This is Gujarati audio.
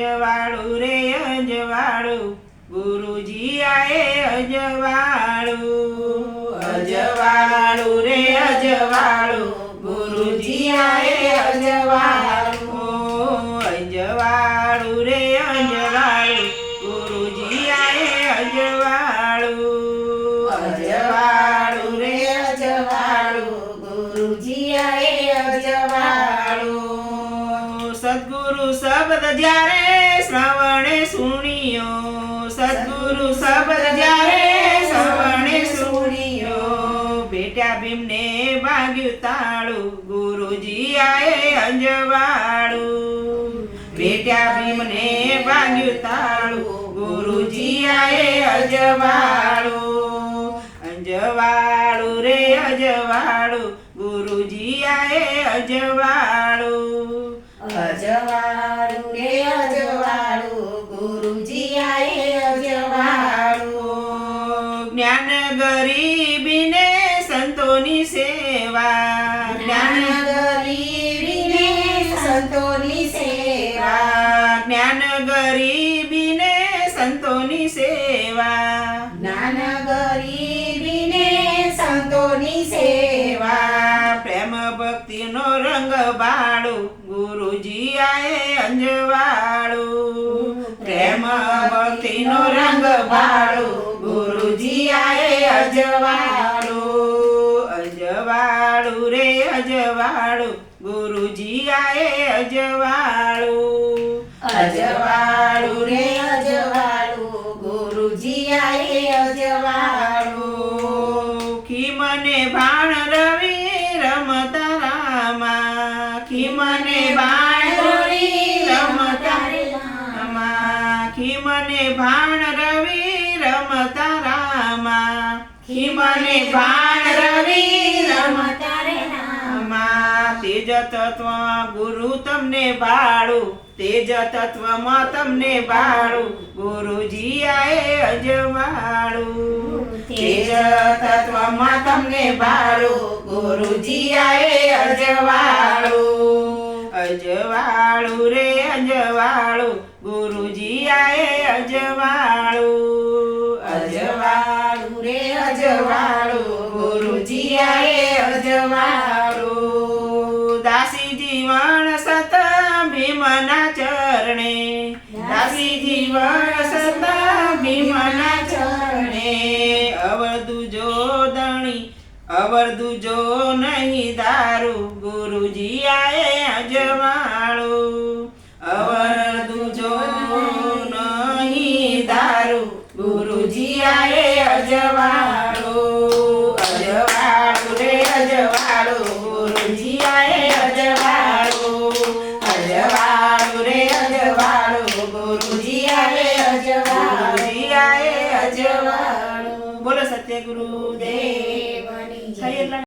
અજવાળું રે અજવાળું ગુરુજી આએ અજવાળું અજવાળું રે અજવાળું ગુરુજી આએ અજવાળું અજવાળું રે અજવાળું ગુરુજી આએ અજવાળું અજવાળું રે અજવાળું ગુરુજી આએ અજવાળું સદ્ગુરુ શબ્દ જ્યારે શ્રવણે સુણિયો સદ્ગુરુ શબ્દ જ્યારે શ્રવણે સુણિયો બેટા ભીમને વાગ્યું તાળું ગુરુજી આએ અજવાળું બેટા ભીમને વાગ્યું તાળું ગુરુજી આએ અજવાળું અજવાળું રે અજવાળું ગુરુજી આએ અજવાળું અજવાળું રે અજવાળું ગુરુજી આએ અજવાળું જ્ઞાન ગરીબીને સંતોની સેવા જ્ઞાન ગરીબીને સંતોની સેવા જ્ઞાન ગરીબીને સંતોની સેવા જ્ઞાન ગરીબીને સંતોની સેવા પ્રેમ ભક્તિનો રંગ બાળું ગુરુજી આએ અંજવાળું પ્રેમ ભક્તિનો રંગ બાળું ગુરુજી આએ અજવાળું અજવાળું રે અજવાળું ગુરુજી આએ અજવાળું અજવાળું રે અજવાળું ગુરુજી આએ અજવાળું કી મને ભાણ રવિ રમતા રામા કી મને ભાણ રવિ રમતા રામા કી મને ભાણ રવિ રમતા રામા કી મને ભાણ રવિ રમતા રામા તેજ તત્વ ગુરુ તમને બાળું તેજ તત્વમાં તમને બાળું ગુરુજી આએ અજવાળું તેજ તત્વમાં તમને બાળું ગુરુજી આએ અજવાળું અજવાળું રે અજવાળું ગુરુજી આએ અજવાળું અજવાળું રે અજવાળું ગુરુજી આએ અજવાળું દાસી જીવન સત ભીમના ચરણે દાસી જીવન સત ભીમના ચરણે અવરદુ જો નહીં દારૂ ગુરુજી આએ અજવાળું અવરદુ જો નહીં દારૂ ગુરુજી આએ અજવાળું અજવાળું રે અજવાળું ગુરુજી આએ અજવાળું અજવાળું રે અજવાળું ગુરુજી આએ અજવાળું બોલો સત્ય ગુરુદેવ